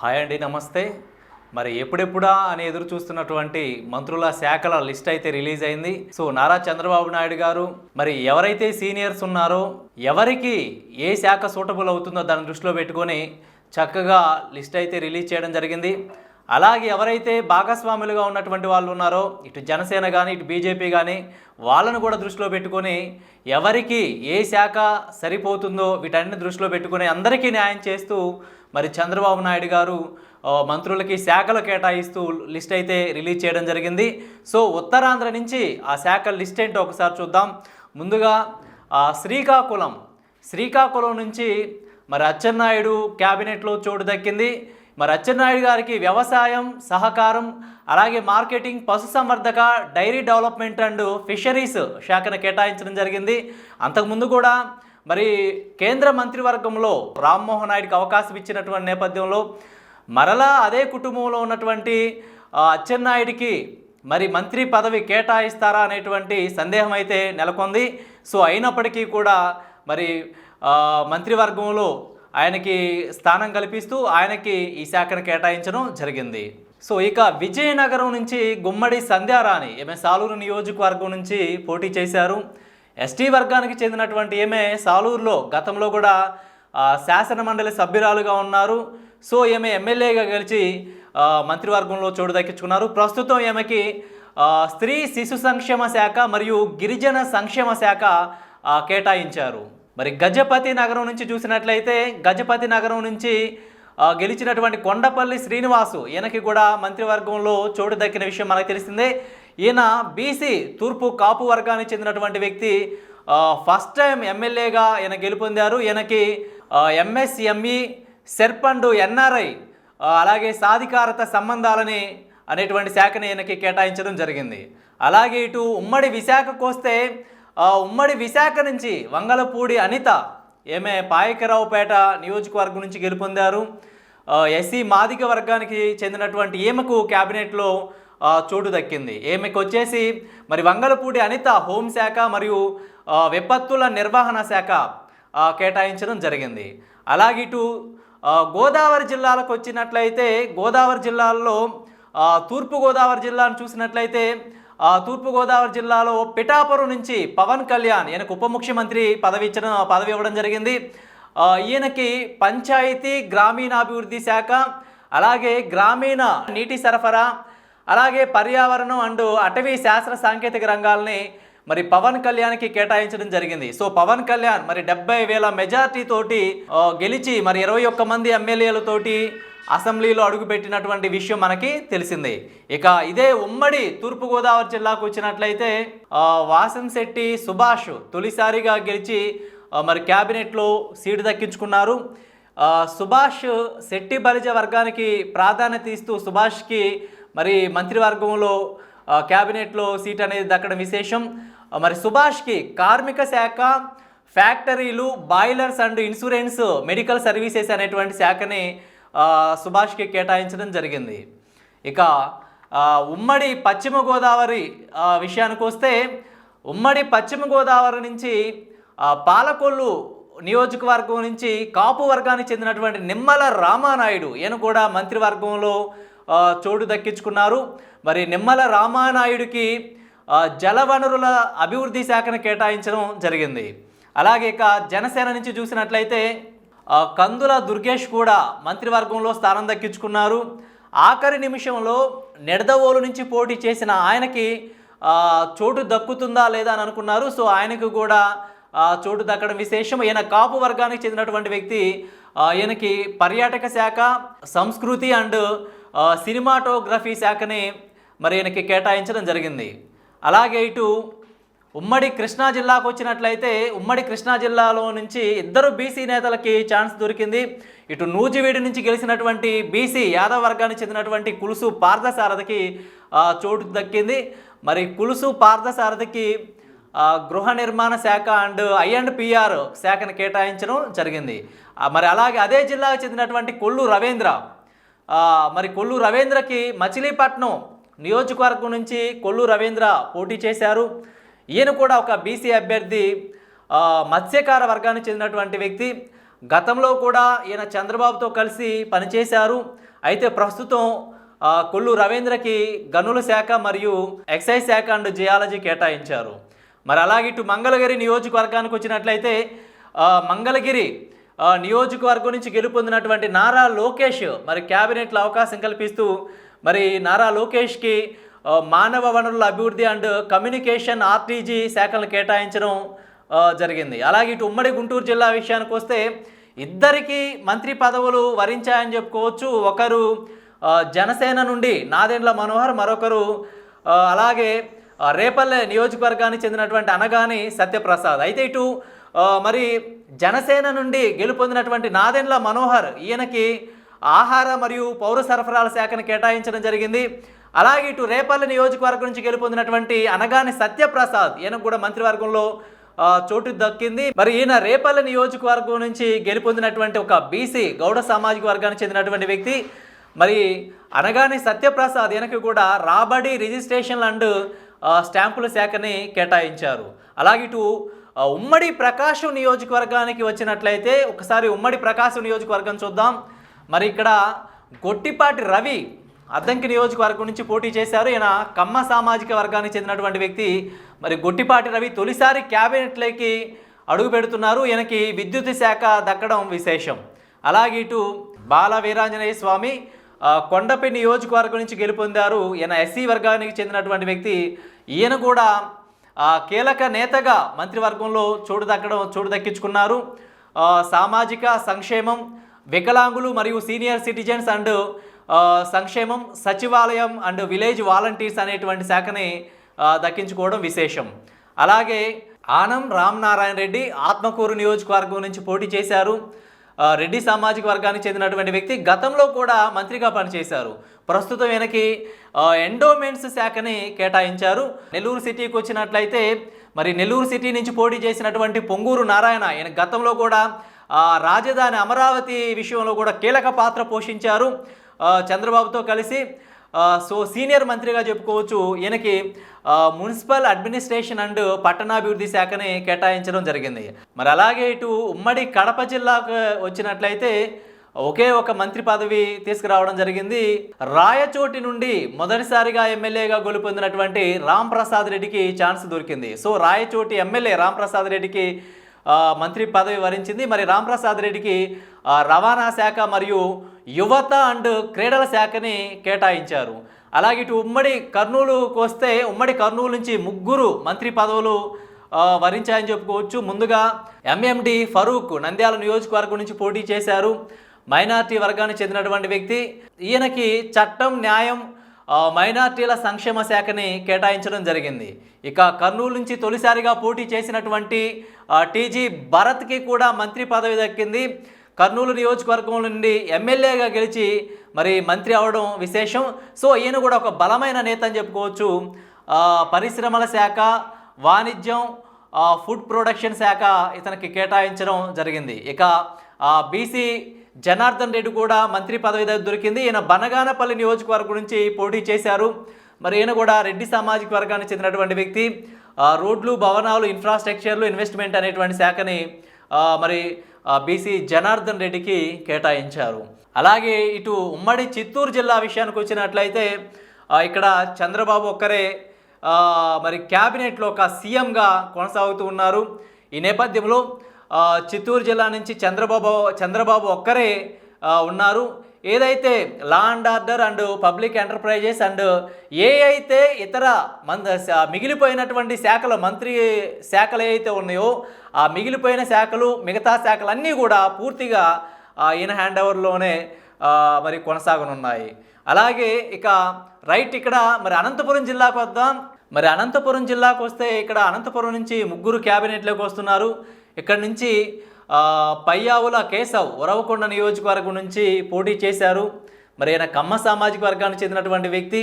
Hi అండి, నమస్తే. మరి ఎప్పుడెప్పుడా అని ఎదురు చూస్తున్నటువంటి మంత్రుల శాఖల లిస్ట్ అయితే రిలీజ్ అయింది. సో నారా చంద్రబాబు నాయుడు గారు మరి ఎవరైతే సీనియర్స్ ఉన్నారో ఎవరికి ఏ శాఖ సూటబుల్ అవుతుందో దాన్ని దృష్టిలో పెట్టుకొని చక్కగా లిస్ట్ అయితే రిలీజ్ చేయడం జరిగింది. అలాగే ఎవరైతే భాగస్వాములుగా ఉన్నటువంటి వాళ్ళు ఉన్నారో ఇటు జనసేన కానీ ఇటు బీజేపీ కానీ వాళ్ళను కూడా దృష్టిలో పెట్టుకొని ఎవరికి ఏ శాఖ సరిపోతుందో వీటన్ని దృష్టిలో పెట్టుకొని అందరికీ న్యాయం చేస్తూ మరి చంద్రబాబు నాయుడు గారు మంత్రులకి శాఖలు కేటాయిస్తూ లిస్ట్ అయితే రిలీజ్ చేయడం జరిగింది. సో ఉత్తరాంధ్ర నుంచి ఆ శాఖల లిస్ట్ ఏంటో ఒకసారి చూద్దాం. ముందుగా శ్రీకాకుళం నుంచి మరి అచ్చెన్నాయుడు క్యాబినెట్లో చోటు దక్కింది. మరి అచ్చెన్నాయుడు గారికి వ్యవసాయం, సహకారం, అలాగే మార్కెటింగ్, పశుసంవర్ధక, డైరీ డెవలప్మెంట్ అండ్ ఫిషరీస్ శాఖను కేటాయించడం జరిగింది. అంతకుముందు కూడా మరి కేంద్ర మంత్రివర్గంలో రామ్మోహన్ నాయుడుకి అవకాశం ఇచ్చినటువంటి నేపథ్యంలో మరలా అదే కుటుంబంలో ఉన్నటువంటి అచ్చెన్నాయుడికి మరి మంత్రి పదవి కేటాయిస్తారా అనేటువంటి సందేహం అయితే నెలకొంది. సో అయినప్పటికీ కూడా మరి మంత్రివర్గంలో ఆయనకి స్థానం కల్పిస్తూ ఆయనకి ఈ శాఖను కేటాయించడం జరిగింది. సో ఇక విజయనగరం నుంచి గుమ్మడి సంధ్యారాణి ఈమె సాలూరు నియోజకవర్గం నుంచి పోటీ చేశారు. ఎస్టీ వర్గానికి చెందినటువంటి ఈమె సాలూరులో గతంలో కూడా శాసన మండలి సభ్యురాలుగా ఉన్నారు. సో ఈమె ఎమ్మెల్యేగా గెలిచి మంత్రివర్గంలో చోటు దక్కించుకున్నారు. ప్రస్తుతం ఈమెకి స్త్రీ శిశు సంక్షేమ శాఖ మరియు గిరిజన సంక్షేమ శాఖ కేటాయించారు. మరి గజపతి నగరం నుంచి చూసినట్లయితే గజపతి నగరం నుంచి గెలిచినటువంటి కొండపల్లి శ్రీనివాసు ఈయనకి కూడా మంత్రివర్గంలో చోటు దక్కిన విషయం మనకు తెలిసిందే. ఈయన బీసీ తూర్పు కాపు వర్గానికి చెందినటువంటి వ్యక్తి. ఫస్ట్ టైం ఎమ్మెల్యేగా ఈయన గెలుపొందారు. ఈయనకి ఎంఎస్ఎంఈ, సెర్పండు, ఎన్ఆర్ఐ, అలాగే సాధికారత సంబంధాలని అనేటువంటి శాఖని ఈయనకి కేటాయించడం జరిగింది. అలాగే ఇటు ఉమ్మడి విశాఖకు వస్తే ఉమ్మడి విశాఖ నుంచి వంగలపూడి అనిత ఈమె పాయకరావుపేట నియోజకవర్గం నుంచి గెలుపొందారు. ఎస్సీ మాదిగ వర్గానికి చెందినటువంటి ఈమెకు క్యాబినెట్లో చోటు దక్కింది. ఈమెకు వచ్చేసి మరి వంగలపూడి అనిత హోంశాఖ మరియు విపత్తుల నిర్వహణ శాఖ కేటాయించడం జరిగింది. అలాగే ఇటు గోదావరి జిల్లాలకు వచ్చినట్లయితే గోదావరి జిల్లాల్లో తూర్పుగోదావరి జిల్లాను చూసినట్లయితే తూర్పుగోదావరి జిల్లాలో పిఠాపురం నుంచి పవన్ కళ్యాణ్ ఈయనకు ఉప ముఖ్యమంత్రి పదవి ఇవ్వడం జరిగింది. ఈయనకి పంచాయతీ గ్రామీణాభివృద్ధి శాఖ, అలాగే గ్రామీణ నీటి సరఫరా, అలాగే పర్యావరణం అండ్ అటవీ శాస్త్ర సాంకేతిక రంగాల్ని మరి పవన్ కళ్యాణ్కి కేటాయించడం జరిగింది. సో పవన్ కళ్యాణ్ మరి 70,000 మెజార్టీ తోటి గెలిచి మరి 21 మంది ఎమ్మెల్యేలతోటి అసెంబ్లీలో అడుగుపెట్టినటువంటి విషయం మనకి తెలిసిందే. ఇక ఇదే ఉమ్మడి తూర్పుగోదావరి జిల్లాకు వచ్చినట్లయితే వాసంశెట్టి సుభాష్ తొలిసారిగా గెలిచి మరి క్యాబినెట్లో సీటు దక్కించుకున్నారు. సుభాష్ శెట్టి బలిజ వర్గానికి ప్రాధాన్యత ఇస్తూ సుభాష్కి మరి మంత్రివర్గంలో క్యాబినెట్లో సీట్ అనేది దక్కడం విశేషం. మరి సుభాష్కి కార్మిక శాఖ, ఫ్యాక్టరీలు, boilers and insurance, medical services అనేటువంటి శాఖని సుభాష్కి కేటాయించడం జరిగింది. ఇక ఉమ్మడి పశ్చిమ గోదావరి విషయానికి వస్తే ఉమ్మడి పశ్చిమ గోదావరి నుంచి పాలకొల్లు నియోజకవర్గం నుంచి కాపు వర్గానికి చెందినటువంటి నిమ్మల రామానాయుడు ఈయన కూడా మంత్రివర్గంలో చోటు దక్కించుకున్నారు. మరి నిమ్మల రామానాయుడికి జలవనరుల అభివృద్ధి శాఖను కేటాయించడం జరిగింది. అలాగే ఇక జనసేన నుంచి చూసినట్లయితే కందుల దుర్గేష్ కూడా మంత్రివర్గంలో స్థానం దక్కించుకున్నారు. ఆఖరి నిమిషంలో నిడదవోలు నుంచి పోటీ చేసిన ఆయనకి చోటు దక్కుతుందా లేదా అని అనుకున్నారు. సో ఆయనకు కూడా చోటు దక్కడం విశేషం. ఈయన కాపు వర్గానికి చెందినటువంటి వ్యక్తి. ఈయనకి పర్యాటక శాఖ, సంస్కృతి అండ్ సినిమాటోగ్రఫీ శాఖని మరి ఈయనకి కేటాయించడం జరిగింది. అలాగే ఇటు ఉమ్మడి కృష్ణా జిల్లాకు వచ్చినట్లయితే ఉమ్మడి కృష్ణా జిల్లాలో నుంచి ఇద్దరు బీసీ నేతలకి ఛాన్స్ దొరికింది. ఇటు నూజివీడు నుంచి గెలిచినటువంటి బీసీ యాదవ్ వర్గానికి చెందినటువంటి కులుసు పార్థసారథికి చోటు దక్కింది. మరి కులుసు పార్థసారథికి గృహ నిర్మాణ శాఖ అండ్ ఐ&పిఆర్ శాఖను కేటాయించడం జరిగింది. మరి అలాగే అదే జిల్లాకు చెందినటువంటి కొల్లు రవీంద్రకి మచిలీపట్నం నియోజకవర్గం నుంచి కొల్లు రవీంద్ర పోటీ చేశారు. ఈయన కూడా ఒక బీసీ అభ్యర్థి. మత్స్యకార వర్గానికి చెందినటువంటి వ్యక్తి. గతంలో కూడా ఈయన చంద్రబాబుతో కలిసి పనిచేశారు. అయితే ప్రస్తుతం కొల్లు రవీంద్రకి గనుల శాఖ మరియు ఎక్సైజ్ శాఖ అండ్ జియాలజీ కేటాయించారు. మరి అలాగే ఇటు మంగళగిరి నియోజకవర్గానికి వచ్చినట్లయితే మంగళగిరి నియోజకవర్గం నుంచి గెలుపొందినటువంటి నారా లోకేష్ మరి క్యాబినెట్లో అవకాశం కల్పిస్తూ మరి నారా లోకేష్కి మానవ వనరుల అభివృద్ధి అండ్ కమ్యూనికేషన్ ఆర్టీజీ శాఖలను కేటాయించడం జరిగింది. అలాగే ఇటు ఉమ్మడి గుంటూరు జిల్లా విషయానికి వస్తే ఇద్దరికి మంత్రి పదవులు వరించాయని చెప్పుకోవచ్చు. ఒకరు జనసేన నుండి నాదెండ్ల మనోహర్, మరొకరు అలాగే రేపల్లె నియోజకవర్గానికి చెందినటువంటి అనగాని సత్యప్రసాద్. అయితే ఇటు మరి జనసేన నుండి గెలుపొందినటువంటి నాదెండ్ల మనోహర్ ఈయనకి ఆహార మరియు పౌర సరఫరాల శాఖను కేటాయించడం జరిగింది. అలాగే ఇటు రేపల్లె నియోజకవర్గం నుంచి గెలుపొందినటువంటి అనగాని సత్యప్రసాద్ ఈయనకు కూడా మంత్రివర్గంలో చోటు దక్కింది. మరి ఈయన రేపల్లె నియోజకవర్గం నుంచి గెలుపొందినటువంటి ఒక బీసీ గౌడ సామాజిక వర్గానికి చెందినటువంటి వ్యక్తి. మరి అనగాని సత్యప్రసాద్ ఈయనకి కూడా రాబడి రిజిస్ట్రేషన్ అండ్ స్టాంపుల శాఖని కేటాయించారు. అలాగే ఇటు ఉమ్మడి ప్రకాశం నియోజకవర్గానికి వచ్చినట్లయితే ఒకసారి ఉమ్మడి ప్రకాశం నియోజకవర్గం చూద్దాం. మరి ఇక్కడ గొట్టిపాటి రవి అద్దంకి నియోజకవర్గం నుంచి పోటీ చేశారు. ఈయన కమ్మ సామాజిక వర్గానికి చెందినటువంటి వ్యక్తి. మరి గొట్టిపాటి రవి తొలిసారి క్యాబినెట్లోకి అడుగు పెడుతున్నారు. ఈయనకి విద్యుత్ శాఖ దక్కడం విశేషం. అలాగే ఇటు బాల వీరాంజనేయ స్వామి కొండపి నియోజకవర్గం నుంచి గెలుపొందారు. ఈయన ఎస్సీ వర్గానికి చెందినటువంటి వ్యక్తి. ఈయన కూడా కీలక నేతగా మంత్రివర్గంలో చోటు దక్కించుకున్నారు. సామాజిక సంక్షేమం, వికలాంగులు మరియు సీనియర్ సిటిజన్స్ అండ్ సంక్షేమం, సచివాలయం అండ్ విలేజ్ వాలంటీర్స్ అనేటువంటి శాఖని దక్కించుకోవడం విశేషం. అలాగే ఆనం రామనారాయణ రెడ్డి ఆత్మకూరు నియోజకవర్గం నుంచి పోటీ చేశారు. రెడ్డి సామాజిక వర్గానికి చెందినటువంటి వ్యక్తి. గతంలో కూడా మంత్రిగా పనిచేశారు. ప్రస్తుతం ఈయనకి ఎండోమెంట్స్ శాఖని కేటాయించారు. నెల్లూరు సిటీకి వచ్చినట్లయితే మరి నెల్లూరు సిటీ నుంచి పోటీ చేసినటువంటి పొంగూరు నారాయణ ఈయన గతంలో కూడా రాజధాని అమరావతి విషయంలో కూడా కీలక పాత్ర పోషించారు చంద్రబాబుతో కలిసి. సో సీనియర్ మంత్రిగా చెప్పుకోవచ్చు. ఈయనకి మున్సిపల్ అడ్మినిస్ట్రేషన్ అండ్ పట్టణాభివృద్ధి శాఖని కేటాయించడం జరిగింది. మరి అలాగే ఇటు ఉమ్మడి కడప జిల్లాకు వచ్చినట్లయితే ఒకే ఒక మంత్రి పదవి తీసుకురావడం జరిగింది. రాయచోటి నుండి మొదటిసారిగా ఎమ్మెల్యేగా గెలుపొందినటువంటి రాంప్రసాద్ రెడ్డికి ఛాన్స్ దొరికింది. సో రాయచోటి ఎమ్మెల్యే రాంప్రసాద్ రెడ్డికి మంత్రి పదవి వరించింది. మరి రాంప్రసాద్ రెడ్డికి రవాణా శాఖ మరియు యువత అండ్ క్రీడల శాఖని కేటాయించారు. అలాగే ఇటు ఉమ్మడి కర్నూలుకు వస్తే ఉమ్మడి కర్నూలు నుంచి ముగ్గురు మంత్రి పదవులు వరించాయని చెప్పుకోవచ్చు. ముందుగా ఎంఎండి ఫరూక్ నంద్యాల నియోజకవర్గం నుంచి పోటీ చేశారు. మైనార్టీ వర్గానికి చెందినటువంటి వ్యక్తి. ఈయనకి చట్టం, న్యాయం, మైనార్టీల సంక్షేమ శాఖని కేటాయించడం జరిగింది. ఇక కర్నూలు నుంచి తొలిసారిగా పోటీ చేసినటువంటి టీజీ భరత్కి కూడా మంత్రి పదవి దక్కింది. కర్నూలు నియోజకవర్గం నుండి ఎమ్మెల్యేగా గెలిచి మరి మంత్రి అవడం విశేషం. సో ఈయన కూడా ఒక బలమైన నేత అని చెప్పుకోవచ్చు. పరిశ్రమల శాఖ, వాణిజ్యం, ఫుడ్ ప్రొడక్షన్ శాఖ ఇతనికి కేటాయించడం జరిగింది. ఇక బీసీ జనార్దన్ రెడ్డి కూడా మంత్రి పదవి దొరికింది. ఈయన బనగానపల్లి నియోజకవర్గం నుంచి పోటీ చేశారు. మరి ఈయన కూడా రెడ్డి సామాజిక వర్గానికి చెందినటువంటి వ్యక్తి. రోడ్లు, భవనాలు, ఇన్ఫ్రాస్ట్రక్చర్లు, ఇన్వెస్ట్మెంట్ అనేటువంటి శాఖని మరి బీసీ జనార్దన్ రెడ్డికి కేటాయించారు. అలాగే ఇటు ఉమ్మడి చిత్తూరు జిల్లా విషయానికి వచ్చినట్లయితే ఇక్కడ చంద్రబాబు ఒక్కరే మరి క్యాబినెట్లో ఒక సీఎంగా కొనసాగుతూ ఉన్నారు. ఈ నేపథ్యంలో చిత్తూరు జిల్లా నుంచి చంద్రబాబు ఒక్కరే ఉన్నారు. ఏదైతే law and order and public enterprises and అయితే ఇతర మిగిలిపోయినటువంటి శాఖల మంత్రి శాఖలు ఏవైతే ఉన్నాయో ఆ మిగిలిపోయిన శాఖలు, మిగతా శాఖలన్నీ కూడా పూర్తిగా ఈయన హ్యాండ్ ఓవర్లోనే మరి కొనసాగనున్నాయి. అలాగే ఇక ఇక్కడ మరి అనంతపురం జిల్లాకు వద్దాం. మరి అనంతపురం జిల్లాకు వస్తే ఇక్కడ అనంతపురం నుంచి ముగ్గురు క్యాబినెట్లోకి వస్తున్నారు. ఇక్కడ నుంచి పయ్యావుల కేశవ్ ఉరవకొండ నియోజకవర్గం నుంచి పోటీ చేశారు. మరి ఈయన కమ్మ సామాజిక వర్గానికి చెందినటువంటి వ్యక్తి.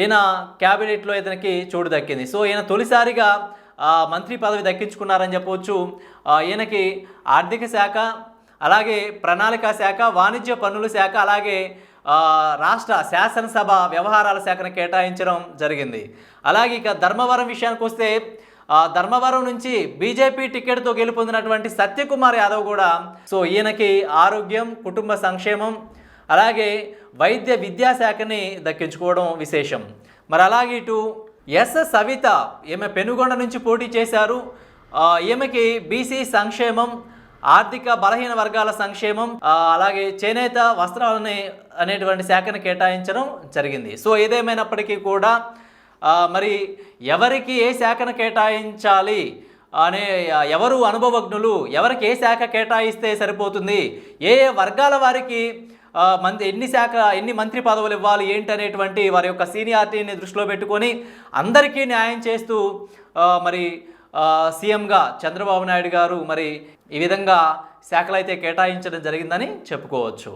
ఈయన క్యాబినెట్లో ఇతనికి చోటు దక్కింది. సో ఈయన తొలిసారిగా మంత్రి పదవి దక్కించుకున్నారని చెప్పవచ్చు. ఈయనకి ఆర్థిక శాఖ, అలాగే ప్రణాళిక శాఖ, వాణిజ్య పన్నుల శాఖ, అలాగే రాష్ట్ర శాసనసభ వ్యవహారాల శాఖను కేటాయించడం జరిగింది. అలాగే ఇక ధర్మవరం విషయానికి వస్తే ధర్మవరం నుంచి బీజేపీ టికెట్తో గెలుపొందినటువంటి సత్యకుమార్ యాదవ్ కూడా సో ఈయనకి ఆరోగ్యం, కుటుంబ సంక్షేమం, అలాగే వైద్య విద్యాశాఖని దక్కించుకోవడం విశేషం. మరి అలాగే ఇటు ఎస్ సవిత, ఈమె పెనుగొండ నుంచి పోటీ చేశారు. ఈమెకి బీసీ సంక్షేమం, ఆర్థిక బలహీన వర్గాల సంక్షేమం, అలాగే చేనేత వస్త్రాలని అనేటువంటి శాఖను కేటాయించడం జరిగింది. సో ఏదేమైనప్పటికీ కూడా మరి ఎవరికి ఏ శాఖను కేటాయించాలి అనే, ఎవరు అనుభవజ్ఞులు, ఎవరికి ఏ శాఖ కేటాయిస్తే సరిపోతుంది, ఏ ఏ వర్గాల వారికి ఎన్ని మంత్రి పదవులు ఇవ్వాలి ఏంటి అనేటువంటి వారి యొక్క సీనియారిటీని దృష్టిలో పెట్టుకొని అందరికీ న్యాయం చేస్తూ మరి సీఎంగా చంద్రబాబు నాయుడు గారు మరి ఈ విధంగా శాఖలు అయితే కేటాయించడం జరిగిందని చెప్పుకోవచ్చు.